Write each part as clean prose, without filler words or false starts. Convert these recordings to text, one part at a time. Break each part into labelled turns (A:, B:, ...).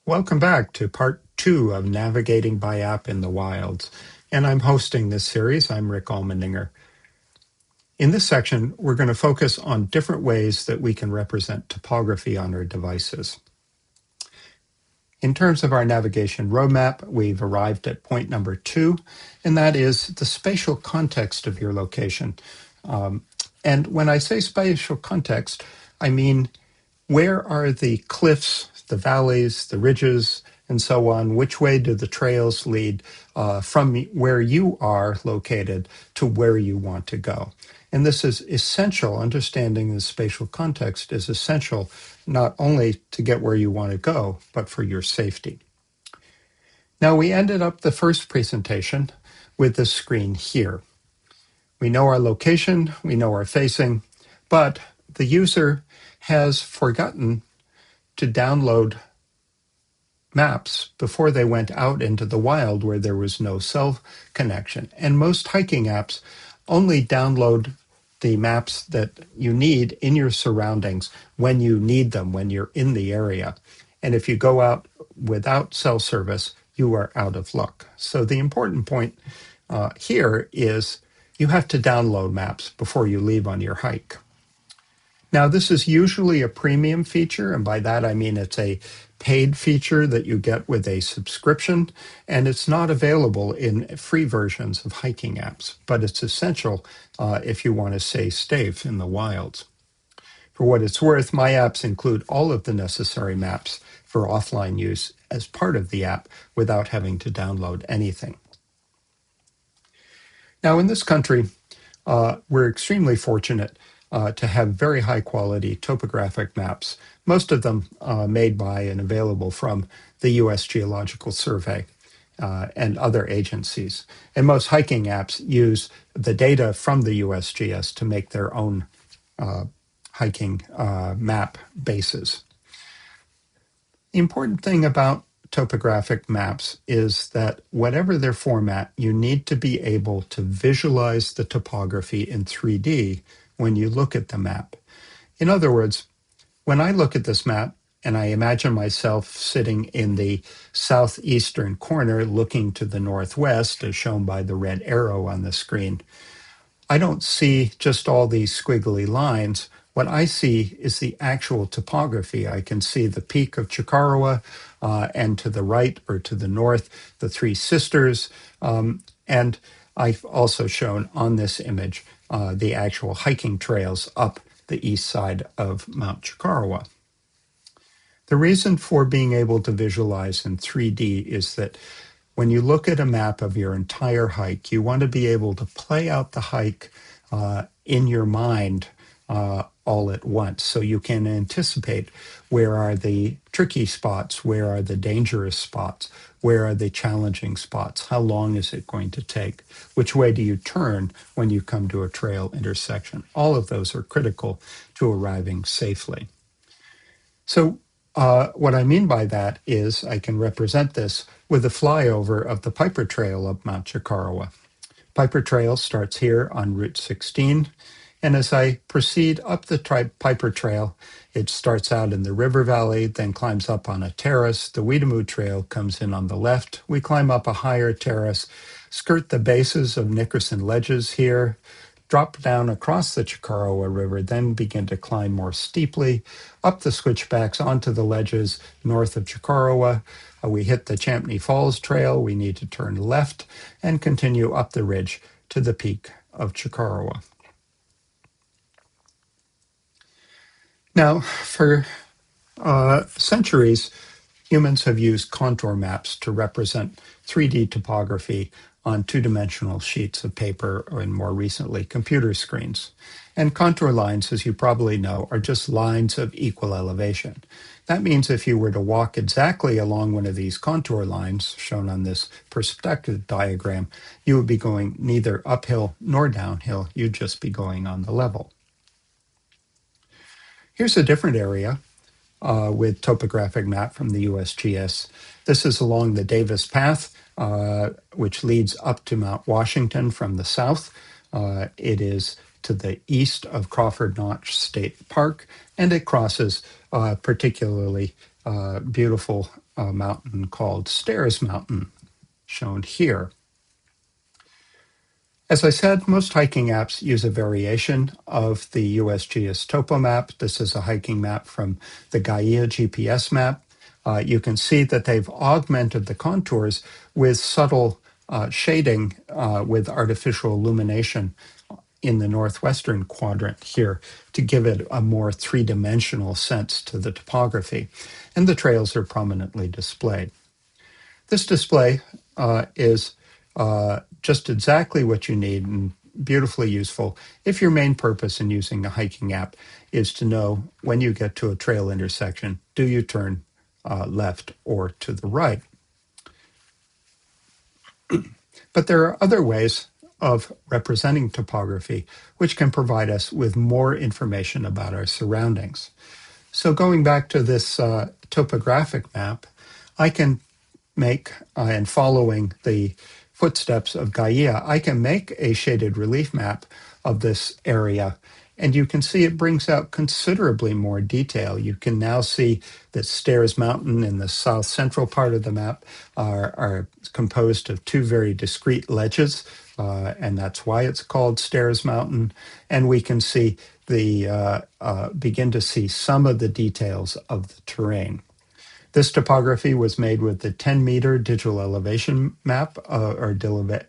A: Welcome back to part 2 of Navigating by App in the Wilds. And I'm hosting this series. I'm Rick Almendinger. In this section, we're going to focus on different ways that we can represent topography on our devices. In terms of our navigation roadmap, we've arrived at point number 2, and that is the spatial context of your location. And when I say spatial context, I mean where are the cliffs, the valleys, the ridges, and so on? Which way do the trails lead from where you are located to where you want to go? And this is essential. Understanding the spatial context is essential not only to get where you want to go, but for your safety. Now, we ended up the first presentation with this screen here. We know our location, we know our facing, but the user has forgotten to download maps before they went out into the wild where there was no cell connection. And most hiking apps only download the maps that you need in your surroundings when you need them, when you're in the area. And if you go out without cell service, you are out of luck. So the important point here is you have to download maps before you leave on your hike. Now, this is usually a premium feature, and by that I mean it's a paid feature that you get with a subscription, and it's not available in free versions of hiking apps, but it's essential if you want to stay safe in the wilds. For what it's worth, my apps include all of the necessary maps for offline use as part of the app without having to download anything. Now, in this country, we're extremely fortunate to have very high quality topographic maps, most of them made by and available from the U.S. Geological Survey and other agencies. And most hiking apps use the data from the USGS to make their own hiking map bases. The important thing about topographic maps is that whatever their format, you need to be able to visualize the topography in 3D when you look at the map. In other words, when I look at this map and I imagine myself sitting in the southeastern corner looking to the northwest, as shown by the red arrow on the screen, I don't see just all these squiggly lines. What I see is the actual topography. I can see the peak of Chicarawa, and to the right or to the north, the Three Sisters. And I've also shown on this image the actual hiking trails up the east side of Mount Chicarawa. The reason for being able to visualize in 3D is that when you look at a map of your entire hike, you want to be able to play out the hike in your mind all at once. So you can anticipate where are the tricky spots, where are the dangerous spots, where are the challenging spots, how long is it going to take, which way do you turn when you come to a trail intersection. All of those are critical to arriving safely. So what I mean by that is I can represent this with a flyover of the Piper Trail up Mount Chicarawa. Piper Trail starts here on Route 16, and as I proceed up the Piper Trail, it starts out in the river valley, then climbs up on a terrace. The Weedamoo Trail comes in on the left. We climb up a higher terrace, skirt the bases of Nickerson Ledges here, drop down across the Chicarawa River, then begin to climb more steeply up the switchbacks onto the ledges north of Chicarawa. We hit the Champney Falls Trail. We need to turn left and continue up the ridge to the peak of Chicarawa. Now, for centuries, humans have used contour maps to represent 3D topography on two-dimensional sheets of paper and more recently computer screens. And contour lines, as you probably know, are just lines of equal elevation. That means if you were to walk exactly along one of these contour lines, shown on this perspective diagram, you would be going neither uphill nor downhill. You'd just be going on the level. Here's a different area with topographic map from the USGS. This is along the Davis Path, which leads up to Mount Washington from the south. It is to the east of Crawford Notch State Park, and it crosses particularly beautiful mountain called Stairs Mountain, shown here. As I said, most hiking apps use a variation of the USGS topo map. This is a hiking map from the Gaia GPS map. You can see that they've augmented the contours with subtle shading with artificial illumination in the northwestern quadrant here to give it a more three-dimensional sense to the topography. And the trails are prominently displayed. This display is just exactly what you need and beautifully useful if your main purpose in using a hiking app is to know when you get to a trail intersection, do you turn left or to the right? But there are other ways of representing topography which can provide us with more information about our surroundings. So going back to this topographic map, I can make, and following the footsteps of Gaia, I can make a shaded relief map of this area. And you can see it brings out considerably more detail. You can now see that Stairs Mountain in the south central part of the map are composed of two very discrete ledges, and that's why it's called Stairs Mountain. And we can see begin to see some of the details of the terrain. This topography was made with the 10-meter digital elevation map or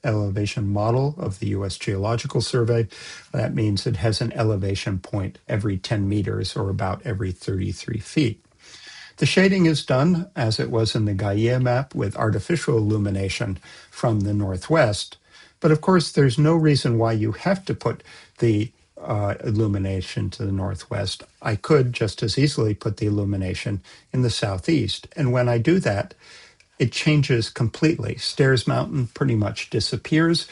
A: elevation model of the U.S. Geological Survey. That means it has an elevation point every 10 meters or about every 33 feet. The shading is done, as it was in the Gaia map, with artificial illumination from the northwest. But of course, there's no reason why you have to put the illumination to the northwest. I could just as easily put the illumination in the southeast. And when I do that, it changes completely. Stairs Mountain pretty much disappears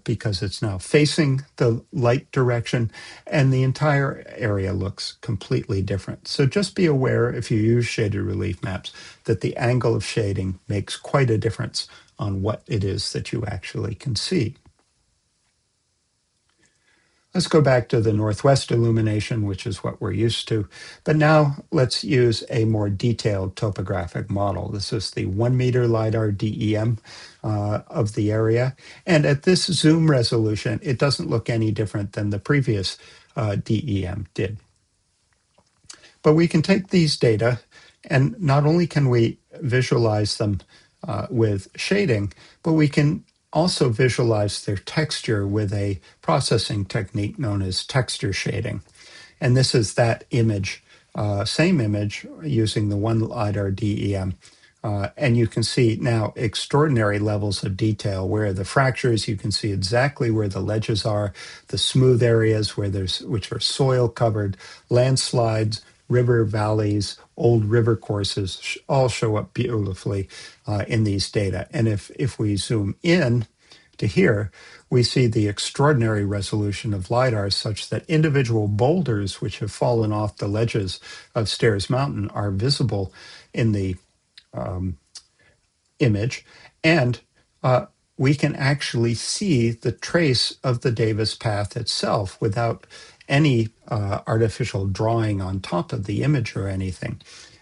A: because it's now facing the light direction, and the entire area looks completely different. So just be aware, if you use shaded relief maps, that the angle of shading makes quite a difference on what it is that you actually can see. Let's go back to the northwest illumination, which is what we're used to. But now let's use a more detailed topographic model. This is the 1 meter LiDAR DEM of the area. And at this zoom resolution, it doesn't look any different than the previous DEM did. But we can take these data, and not only can we visualize them with shading, but we can also visualize their texture with a processing technique known as texture shading. And this is that image, same image using the one LiDAR DEM. And you can see now extraordinary levels of detail where the fractures, you can see exactly where the ledges are, the smooth areas which are soil covered, landslides, river valleys, old river courses all show up beautifully in these data. And if we zoom in to here, we see the extraordinary resolution of LiDAR such that individual boulders which have fallen off the ledges of Stairs Mountain are visible in the image. And we can actually see the trace of the Davis path itself without any artificial drawing on top of the image or anything.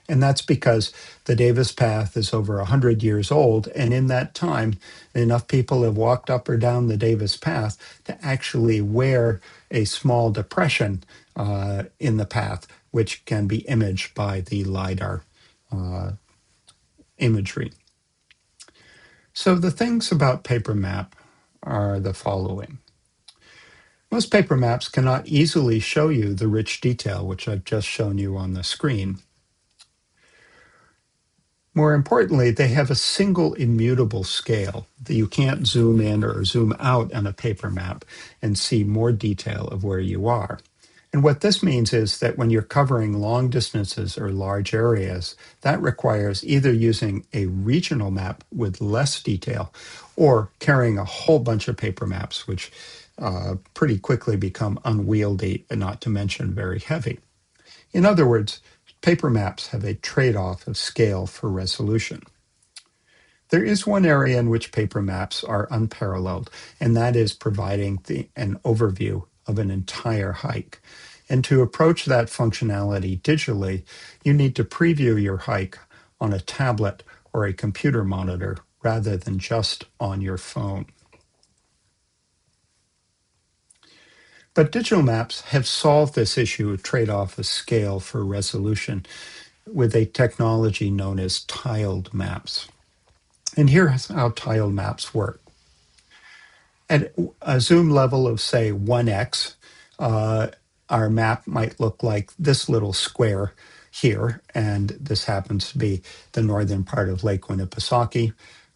A: And that's because the Davis path is over 100 years old. And in that time, enough people have walked up or down the Davis path to actually wear a small depression in the path, which can be imaged by the LiDAR imagery. So the things about paper map are the following. Most paper maps cannot easily show you the rich detail, which I've just shown you on the screen. More importantly, they have a single immutable scale that you can't zoom in or zoom out on a paper map and see more detail of where you are. And what this means is that when you're covering long distances or large areas, that requires either using a regional map with less detail or carrying a whole bunch of paper maps, which pretty quickly become unwieldy and not to mention very heavy. In other words, paper maps have a trade-off of scale for resolution. There is one area in which paper maps are unparalleled, and that is providing an overview of an entire hike. And to approach that functionality digitally, you need to preview your hike on a tablet or a computer monitor rather than just on your phone. But digital maps have solved this issue of trade-off of scale for resolution with a technology known as tiled maps. And here's how tiled maps work. At a zoom level of, say, 1x, our map might look like this little square here, and this happens to be the northern part of Lake Winnipesaukee,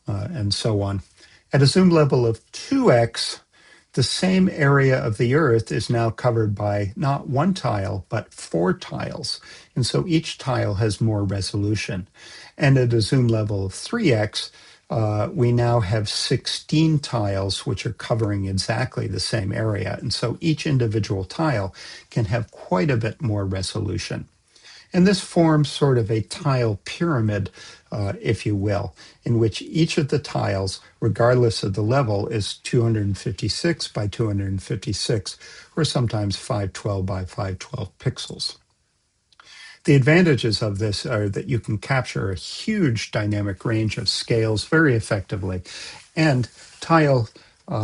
A: and so on. At a zoom level of 2x, the same area of the Earth is now covered by not one tile, but 4 tiles. And so each tile has more resolution. And at a zoom level of 3x, we now have 16 tiles which are covering exactly the same area. And so each individual tile can have quite a bit more resolution. And this forms sort of a tile pyramid, if you will, in which each of the tiles, regardless of the level, is 256 by 256, or sometimes 512 by 512 pixels. The advantages of this are that you can capture a huge dynamic range of scales very effectively, and tile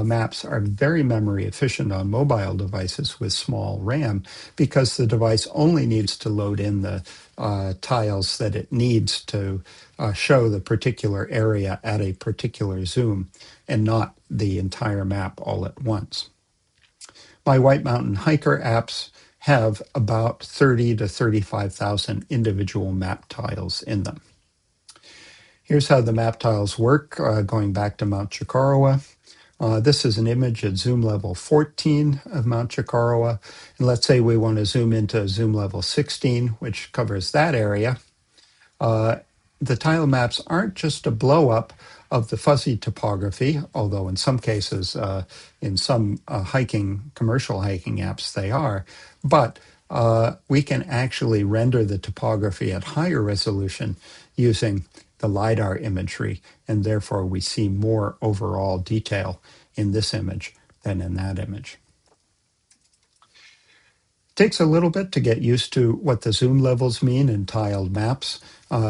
A: maps are very memory efficient on mobile devices with small RAM because the device only needs to load in the tiles that it needs to show the particular area at a particular zoom and not the entire map all at once. My White Mountain Hiker apps have about 30 to 35,000 individual map tiles in them. Here's how the map tiles work, going back to Mount Chicorowa. This is an image at zoom level 14 of Mount Chicorowa. And let's say we want to zoom into zoom level 16, which covers that area. The tile maps aren't just a blow up of the fuzzy topography, although in some cases, in some commercial hiking apps, they are, but we can actually render the topography at higher resolution using the LiDAR imagery, and therefore we see more overall detail in this image than in that image. Takes a little bit to get used to what the zoom levels mean in tiled maps.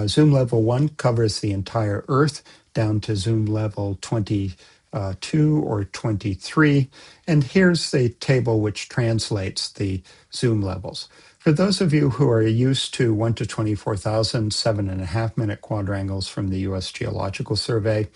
A: Zoom level 1 covers the entire Earth down to zoom level 22 or 23. And here's the table which translates the zoom levels. For those of you who are used to 1 to 24,000 7.5-minute quadrangles from the U.S. Geological Survey,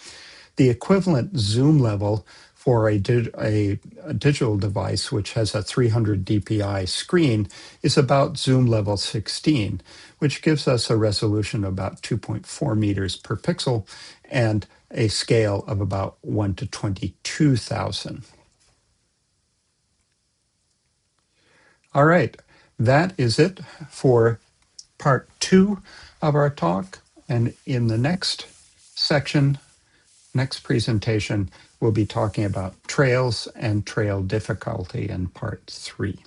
A: the equivalent zoom level for a digital device which has a 300 dpi screen is about zoom level 16, which gives us a resolution of about 2.4 meters per pixel and a scale of about 1 to 22,000. All right, that is it for part 2 of our talk. And in the next section, next presentation, we'll be talking about trails and trail difficulty in part 3.